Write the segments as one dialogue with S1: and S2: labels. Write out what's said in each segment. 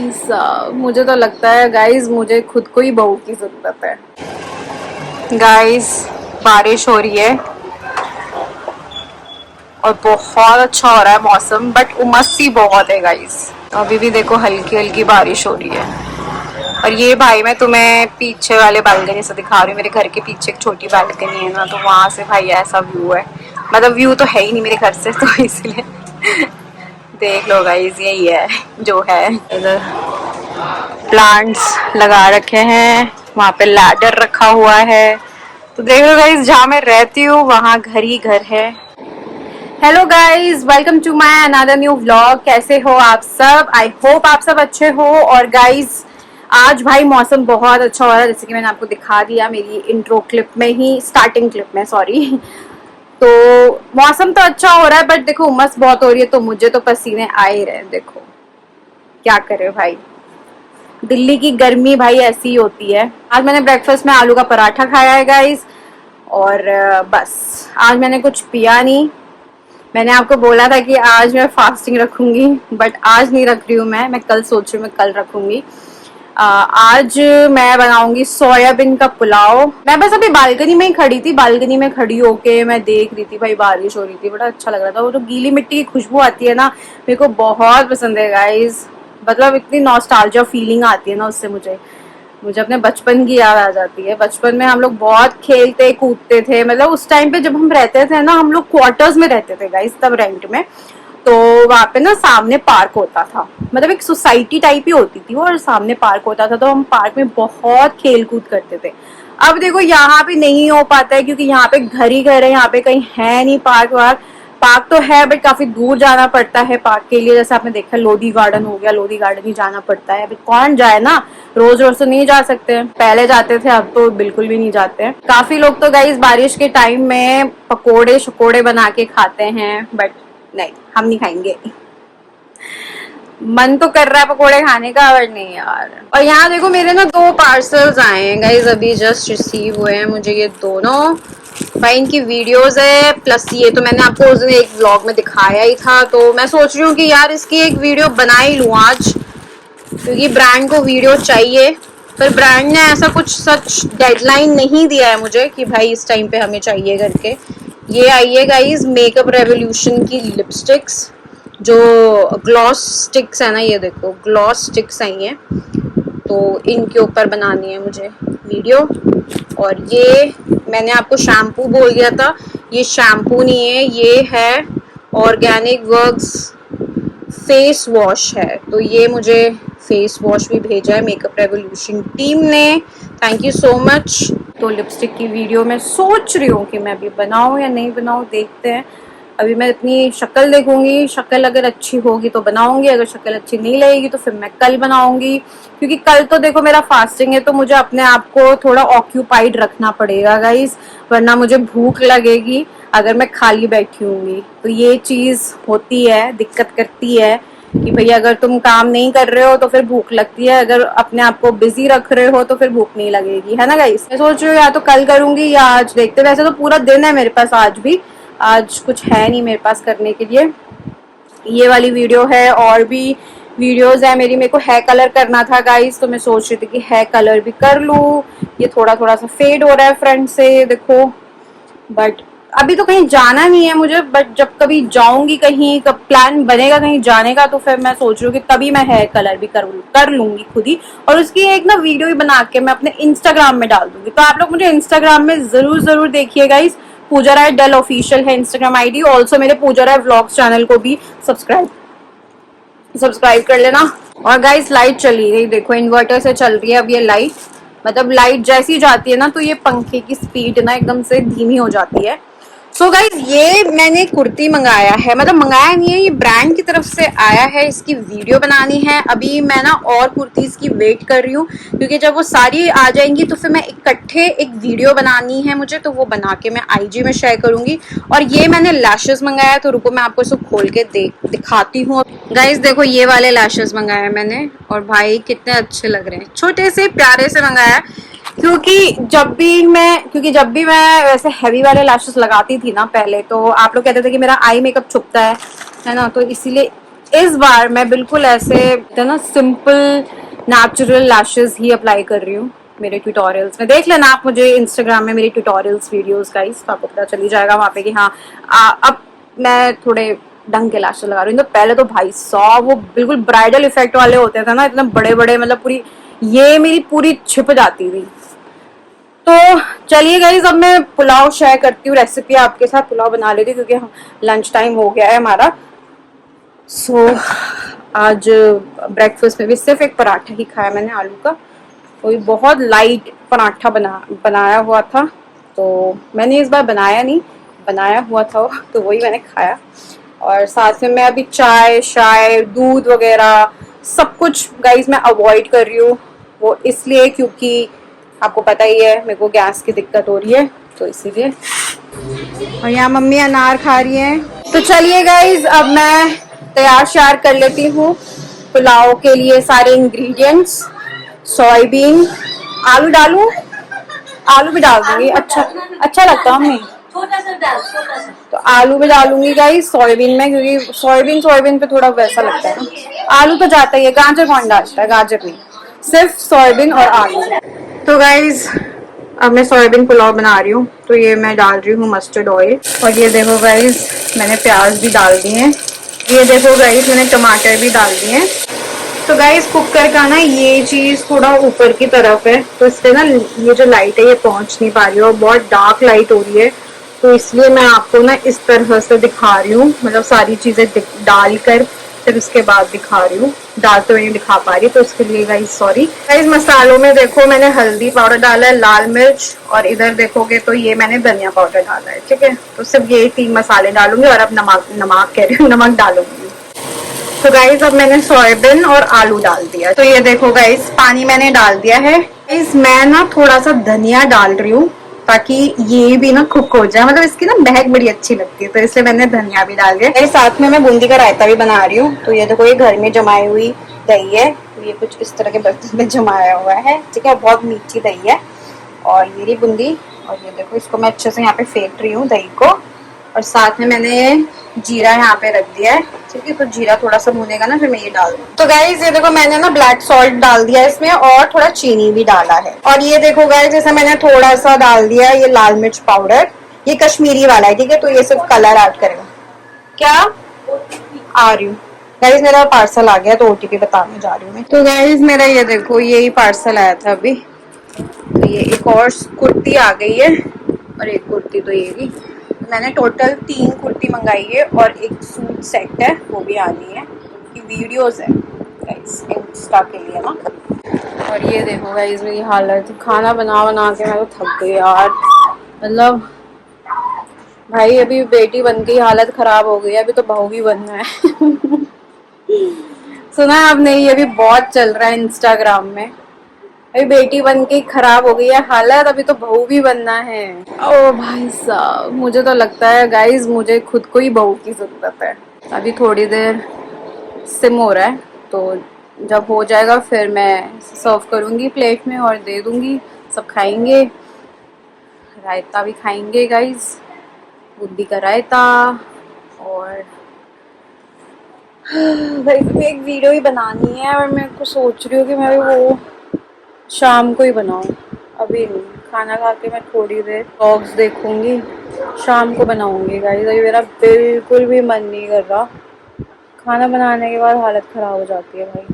S1: भाई साहब, मुझे तो लगता है गाइस मुझे खुद को ही बहू की जरूरत है। गाइस बारिश हो रही है और बहुत अच्छा हो रहा है मौसम, बट उमस सी बहुत है गाइस। अभी भी देखो हल्की हल्की बारिश हो रही है। और ये भाई मैं तुम्हें पीछे वाले बालकनी से दिखा रही हूँ। मेरे घर के पीछे एक छोटी बालकनी है ना, तो वहां से भाई ऐसा व्यू है। मतलब व्यू तो है ही नहीं मेरे घर से, तो इसलिए देख लो गाइस, यही है जो है। इधर प्लांट्स लगा रखे हैं, वहां पे लैडर रखा हुआ है। तो देख लो गाइस, जहाँ मैं रहती हूँ वहां घर ही घर है। Hello guys, welcome to my another new vlog. कैसे हो आप सब? आई होप आप सब अच्छे हो। और गाइस आज भाई मौसम बहुत अच्छा हो रहा है, जैसे कि मैंने आपको दिखा दिया मेरी इंट्रो क्लिप में ही, स्टार्टिंग क्लिप में सॉरी। तो मौसम तो अच्छा हो रहा है, बट देखो उमस बहुत हो रही है, तो मुझे तो पसीने आ ही रहे हैं। देखो क्या करे भाई, दिल्ली की गर्मी भाई ऐसी ही होती है। आज मैंने ब्रेकफास्ट में आलू का पराठा खाया है गाइस। और बस आज मैंने कुछ पिया नहीं। मैंने आपको बोला था कि आज मैं फास्टिंग रखूंगी, बट आज नहीं रख रही हूँ। मैं कल सोच रही हूँ, मैं कल रखूंगी। आज मैं बनाऊंगी सोयाबीन का पुलाव। मैं बस अभी बालकनी में ही खड़ी थी, बालकनी में खड़ी होके मैं देख रही थी भाई, बारिश हो रही थी, बड़ा अच्छा लग रहा था। वो तो गीली मिट्टी की खुशबू आती है ना, मेरे को बहुत पसंद है गाइस। मतलब इतनी नॉस्टैल्जिया फीलिंग आती है ना उससे, मुझे मुझे अपने बचपन की याद आ जाती है। बचपन में हम लोग बहुत खेलते कूदते थे। मतलब उस टाइम पे जब हम रहते थे ना, हम लोग क्वार्टर्स में रहते थे गाइस, तब रेंट में। तो वहां पे ना सामने पार्क होता था, मतलब एक सोसाइटी टाइप ही होती थी वो, और सामने पार्क होता था, तो हम पार्क में बहुत खेल कूद करते थे। अब देखो यहाँ पे नहीं हो पाता है, क्योंकि यहाँ पे घर ही घर है, यहाँ पे कहीं है नहीं पार्क वार्क। पार्क तो है बट काफी दूर जाना पड़ता है पार्क के लिए। जैसे आपने देखा लोधी गार्डन हो गया, लोधी गार्डन ही जाना पड़ता है। अभी कौन जाए ना, रोज रोज तो नहीं जा सकते। पहले जाते थे, अब तो बिल्कुल भी नहीं जाते हैं। काफी लोग तो गाइस बारिश के टाइम में पकोड़े शकोड़े बना के खाते हैं, बट नहीं, हम नहीं खाएंगे। मन तो कर रहा है पकोड़े खाने का, बट नहीं यार। और यहाँ देखो मेरे ना 2 पार्सल्स आए हैं गाइस, अभी जस्ट रिसीव हुए हैं मुझे ये दोनों। भाई इनकी वीडियोस है, प्लस ये तो मैंने आपको उस दिन एक व्लॉग में दिखाया ही था। तो मैं सोच रही हूँ कि यार इसकी एक वीडियो बना ही लूँ आज, क्योंकि ब्रांड को वीडियो चाहिए। पर ब्रांड ने ऐसा कुछ सच डेडलाइन नहीं दिया है मुझे कि भाई इस टाइम पे हमें चाहिए करके। ये आई है गाइस मेकअप रेवोल्यूशन की लिपस्टिक्स, जो ग्लॉस स्टिक्स है ना, ये देखो ग्लॉस स्टिक्स आई हैं। तो इनके ऊपर बनानी है मुझे वीडियो। और ये मैंने आपको शैम्पू बोल दिया था, ये शैम्पू नहीं है, ये है ऑर्गेनिक वर्क्स फेस वॉश है। तो ये मुझे फेस वॉश भी भेजा है मेकअप रेवोल्यूशन टीम ने, थैंक यू सो मच। तो लिपस्टिक की वीडियो मैं सोच रही हूँ कि मैं अभी बनाऊँ या नहीं बनाऊँ, देखते हैं। अभी मैं अपनी शक्ल देखूंगी, शक्ल अगर अच्छी होगी तो बनाऊंगी, अगर शक्ल अच्छी नहीं लगेगी तो फिर मैं कल बनाऊंगी। क्योंकि कल तो देखो मेरा फास्टिंग है, तो मुझे अपने आप को थोड़ा ऑक्यूपाइड रखना पड़ेगा गाइस, वरना मुझे भूख लगेगी अगर मैं खाली बैठी हूँगी। तो ये चीज होती है, दिक्कत करती है कि भैया अगर तुम काम नहीं कर रहे हो तो फिर भूख लगती है, अगर अपने आप को बिजी रख रहे हो तो फिर भूख नहीं लगेगी, है ना गाइस। मैं सोच रही हूँ या तो कल करूंगी या आज, देखते। वैसे तो पूरा दिन है मेरे पास आज भी, आज कुछ है नहीं मेरे पास करने के लिए। ये वाली वीडियो है, और भी वीडियोस है मेरी। मेरे को हेयर कलर करना था गाइस, तो मैं सोच रही थी कि हेयर कलर भी कर लूँ। ये थोड़ा थोड़ा सा फेड हो रहा है फ्रंट से, देखो। बट अभी तो कहीं जाना नहीं है मुझे, बट जब कभी जाऊंगी कहीं, कब प्लान बनेगा कहीं जाने का, तो फिर मैं सोच रही हूँ कि तभी मैं हेयर कलर भी कर लूंगी खुद ही। और उसकी एक ना वीडियो भी बना के मैं अपने इंस्टाग्राम में डाल दूंगी। तो आप लोग मुझे इंस्टाग्राम में जरूर जरूर देखिए गाइस, पूजा राय डल ऑफिशियल है इंस्टाग्राम आईडी। ऑल्सो मेरे पूजा राय व्लॉग्स चैनल को भी सब्सक्राइब कर लेना। और गाइस लाइट चली गई, देखो इन्वर्टर से चल रही है अब ये लाइट। मतलब लाइट जैसी जाती है ना, तो ये पंखे की स्पीड ना एकदम से धीमी हो जाती है। सो गाइज ये मैंने कुर्ती मंगाया है, मतलब मंगाया नहीं है, ये ब्रांड की तरफ से आया है। इसकी वीडियो बनानी है। अभी मैं ना और कुर्तीज की वेट कर रही हूँ, क्योंकि जब वो सारी आ जाएंगी तो फिर मैं इकट्ठे एक वीडियो बनानी है मुझे, तो वो बना के मैं आईजी में शेयर करूंगी। और ये मैंने लैशेस मंगाया, तो रुको मैं आपको इसको खोल के दिखाती हूँ। गाइज देखो ये वाले लैशेस मंगाया मैंने, और भाई कितने अच्छे लग रहे हैं, छोटे से प्यारे से मंगाया। क्योंकि जब भी मैं वैसे हैवी वाले लैशेस लगाती थी ना पहले, तो आप लोग कहते थे कि मेरा आई मेकअप छुपता है ना, तो इसीलिए इस बार मैं बिल्कुल ऐसे ना सिंपल नेचुरल लैशेस ही अप्लाई कर रही हूँ मेरे ट्यूटोरियल्स में। देख लेना आप मुझे इंस्टाग्राम में मेरी ट्यूटोरियल्स वीडियोस गाइस, तो आपको पता चली जाएगा वहां पे कि हाँ अब मैं थोड़े ढंग के लैशेस लगा रही हूँ। तो पहले तो भाई साहब वो बिल्कुल ब्राइडल इफेक्ट वाले होते थे ना, इतने बड़े बड़े, मतलब पूरी ये मेरी पूरी छिप जाती थी। तो चलिए गाइज अब मैं पुलाव शेयर करती हूँ रेसिपी आपके साथ, पुलाव बना लेती हूँ क्योंकि लंच टाइम हो गया है हमारा। सो आज ब्रेकफास्ट में भी सिर्फ एक पराठा ही खाया मैंने आलू का, कोई बहुत लाइट पराठा बनाया हुआ था। तो मैंने इस बार बनाया नहीं, बनाया हुआ था वो, तो वही मैंने खाया। और साथ में मैं अभी चाय शाय दूध वगैरह सब कुछ गाइज मैं अवॉइड कर रही हूँ। वो इसलिए क्योंकि आपको पता ही है मेरे को गैस की दिक्कत हो रही है, तो इसीलिए। और यहाँ मम्मी अनार खा रही हैं। तो चलिए गाइज अब मैं तैयार श्यार कर लेती हूँ पुलाव के लिए सारे इंग्रेडिएंट्स। सोयाबीन, आलू डालूं? आलू भी डाल दूंगी, अच्छा अच्छा लगता है मम्मी। छोटा सा डाल, छोटा सा। तो आलू भी डालूंगी गाइज सोयाबीन में, क्योंकि सोयाबीन पे थोड़ा वैसा लगता है ना। आलू तो जाता ही है, गाजर कौन डालता है? गाजर नहीं, सिर्फ सोयाबीन और आलू। तो गाइज अब मैं सोयाबीन पुलाव बना रही हूँ, तो ये मैं डाल रही हूँ मस्टर्ड ऑयल। और ये देखो गाइज मैंने प्याज भी डाल दिए हैं। ये देखो गाइज मैंने टमाटर भी डाल दिए हैं। तो गाइज कुकर का ना ये चीज थोड़ा ऊपर की तरफ है, तो इससे ना ये जो लाइट है ये पहुंच नहीं पा रही है और बहुत डार्क लाइट हो रही है। तो इसलिए मैं आपको ना इस तरह से दिखा रही हूँ, मतलब सारी चीजें डालकर फिर उसके बाद दिखा रही हूँ। डालते हुए नहीं दिखा पा रही, तो उसके लिए गाइज सॉरी। गाइज मसालों में देखो मैंने हल्दी पाउडर डाला है, लाल मिर्च, और इधर देखोगे तो ये मैंने धनिया पाउडर डाला है। ठीक है, तो सिर्फ ये 3 मसाले डालूंगी और अब नमक कह रही हूँ, नमक डालूंगी। तो गाइज अब मैंने सोयाबीन और आलू डाल दिया। तो ये देखो गाइज पानी मैंने डाल दिया है। गाइज मैं ना थोड़ा सा धनिया डाल रही हूँ ताकि ये भी ना कुक हो जाए, मतलब इसकी ना महक बड़ी अच्छी लगती है, तो इसलिए मैंने धनिया भी डाल दिया। साथ में मैं बूंदी का रायता भी बना रही हूँ। तो ये देखो ये घर में जमाई हुई दही है, तो ये कुछ इस तरह के बर्तन में जमाया हुआ है। ठीक है, बहुत मीठी दही है। और ये रही बूंदी, और ये देखो इसको मैं अच्छे से यहाँ पे फेंट रही हूँ दही को। और साथ में मैंने जीरा यहाँ पे रख दिया है। ठीक है, तो जीरा थोड़ा सा भुनेगा ना, फिर मैं ये डाल दूँ। तो गाइज ये देखो मैंने ना ब्लैक सॉल्ट डाल दिया इसमें और थोड़ा चीनी भी डाला है। और ये देखो गाइज जैसे मैंने थोड़ा सा डाल दिया है ये लाल मिर्च पाउडर, ये कश्मीरी वाला है। ठीक है, तो ये सिर्फ कलर ऐड करेगा। क्या आ रही हूँ गाइज, मेरा पार्सल आ गया, तो ओटीपी बताने जा रही हूँ मैं। तो गाइज मेरा ये देखो यही पार्सल आया था अभी। तो ये एक और कुर्ती आ गई है, और एक कुर्ती तो ये भी। मैंने टोटल 3 कुर्ती मंगाई है और एक सूट सेट है, वो भी आनी है। की वीडियोस है गाइस इंस्टा के लिए ना। और ये देखो गाइस मेरी हालत, खाना बना बना के मैं तो थक गई यार। मतलब भाई अभी बेटी बन गई हालत खराब हो गई, अभी तो बहू भी बनना है। सुना अब नहीं, अभी बहुत चल रहा है इंस्टाग्राम में। अभी बेटी बन के खराब हो गई है हालत, अभी तो बहू भी बनना है। ओ भाई साहब, मुझे तो लगता है गाइज मुझे खुद को ही बहू की जरूरत है। अभी थोड़ी देर सिम हो रहा है, तो जब हो जाएगा फिर मैं सर्व करूंगी प्लेट में और दे दूंगी, सब खाएंगे। रायता भी खाएंगे गाइज, बूंदी का रायता। और गाइज एक वीडियो ही बनानी है और मैं कुछ सोच रही हूँ कि मैं वो शाम को ही बनाऊं, अभी नहीं। खाना खा के मैं थोड़ी देर व्लॉग्स देखूंगी, शाम को बनाऊंगी गाइस। अभी मेरा बिल्कुल भी मन नहीं कर रहा, खाना बनाने के बाद हालत खराब हो जाती है भाई।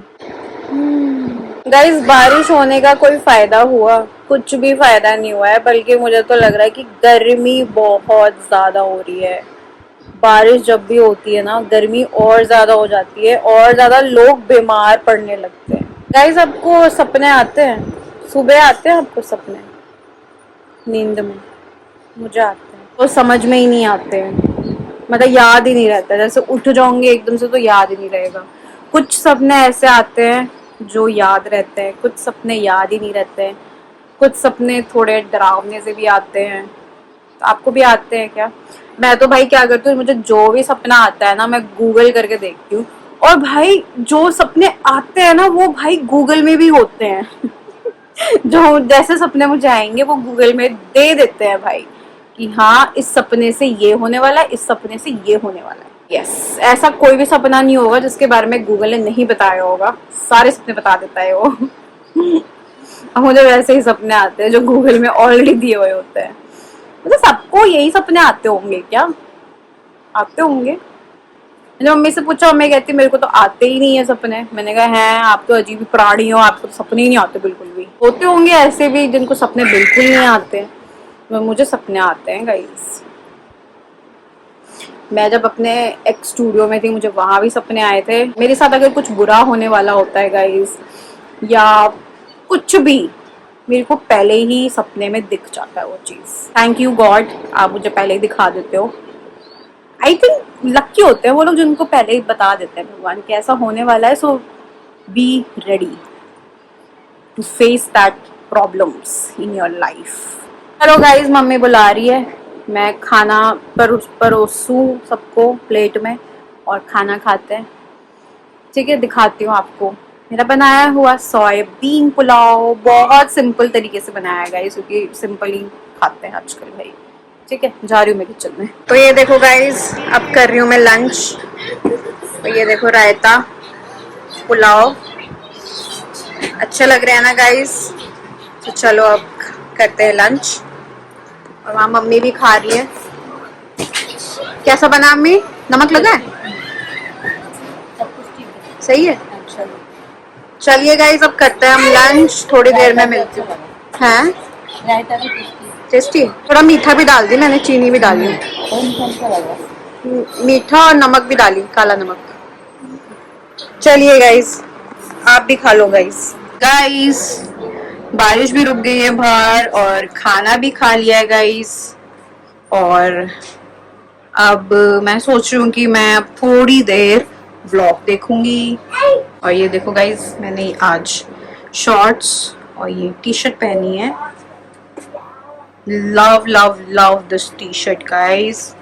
S1: गाइस बारिश होने का कोई फायदा हुआ? कुछ भी फायदा नहीं हुआ है, बल्कि मुझे तो लग रहा है कि गर्मी बहुत ज्यादा हो रही है। बारिश जब भी होती है ना गर्मी और ज्यादा हो जाती है और ज्यादा लोग बीमार पड़ने लगते हैं। गाइस आपको सपने आते हैं? सुबह आते हैं आपको सपने नींद में? मुझे आते हैं, तो समझ में ही नहीं आते हैं, मतलब याद ही नहीं रहता। जैसे उठ जाओगे एकदम से तो याद ही नहीं रहेगा। कुछ सपने ऐसे आते हैं जो याद रहते हैं, कुछ सपने याद ही नहीं रहते हैं। कुछ सपने थोड़े डरावने से भी आते हैं। तो आपको भी आते हैं क्या? मैं तो भाई क्या करती हूँ, मुझे जो भी सपना आता है ना मैं गूगल करके देखती हूँ। और भाई जो सपने आते हैं ना वो भाई गूगल में भी होते हैं। जो जैसे सपने मुझे आएंगे वो गूगल में दे देते हैं भाई कि हाँ इस सपने से ये होने वाला है, इस सपने से ये होने वाला है। यस, ऐसा कोई भी सपना नहीं होगा जिसके बारे में गूगल ने नहीं बताया होगा, सारे सपने बता देता है वो। अब मुझे वैसे ही सपने आते हैं जो गूगल में ऑलरेडी दिए हुए होते हैं। मतलब सबको यही सपने आते होंगे क्या? आते होंगे। मैंने मम्मी से पूछा, मम्मी कहती मेरे को तो आते ही नहीं है सपने। मैंने कहा हैं, आप तो अजीब प्राणी हो, आपको तो सपने ही नहीं आते बिल्कुल भी। होते होंगे ऐसे भी जिनको सपने बिल्कुल नहीं आते, मुझे सपने आते हैं गाइस। मैं जब अपने एक्स स्टूडियो में थी, मुझे वहां भी सपने आए थे। मेरे साथ अगर कुछ बुरा होने वाला होता है गाइस, या कुछ भी, मेरे को पहले ही सपने में दिख जाता है वो चीज। थैंक यू गॉड, आप मुझे पहले ही दिखा देते हो। आई थिंक लक्की होते हैं वो लोग जिनको पहले ही बता देते हैं भगवान कि ऐसा होने वाला है, so be ready to face that problems in your life. चलो गाइज, मम्मी बुला रही है, मैं खाना परोसूं सबको प्लेट में और खाना खाते हैं। ठीक है, दिखाती हूँ आपको मेरा बनाया हुआ सोयाबीन पुलाव। बहुत सिंपल तरीके से बनाया है गाइस, क्योंकि सिंपल ही खाते हैं आजकल भाई। ठीक है, जा रही हूँ मैं किचन में। तो ये देखो गाइस, अब कर रही हूँ मैं लंच। तो ये देखो रायता, पुलाव, अच्छे लग रहे हैं ना गाइस। तो चलो अब करते हैं लंच। और वहाँ मम्मी भी खा रही है। कैसा बना मम्मी? नमक लगा है? सही है। चलिए गाइस, अब करते हैं हम लंच, थोड़ी देर में मिलती हूँ। हैं? टेस्टी, थोड़ा मीठा भी डाल दी मैंने, चीनी भी डाली, मीठा और नमक भी डाली, काला नमक। चलिए गाइस, आप भी खा लो गाइस। गाइस, बारिश भी रुक गई है बाहर और खाना भी खा लिया है गाइस। और अब मैं सोच रही हूँ कि मैं अब थोड़ी देर व्लॉग देखूंगी। और ये देखो गाइस, मैंने आज शॉर्ट्स और ये टी शर्ट पहनी है। Love love love this T shirt guys,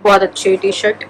S1: बहुत अच्छी टी शर्ट।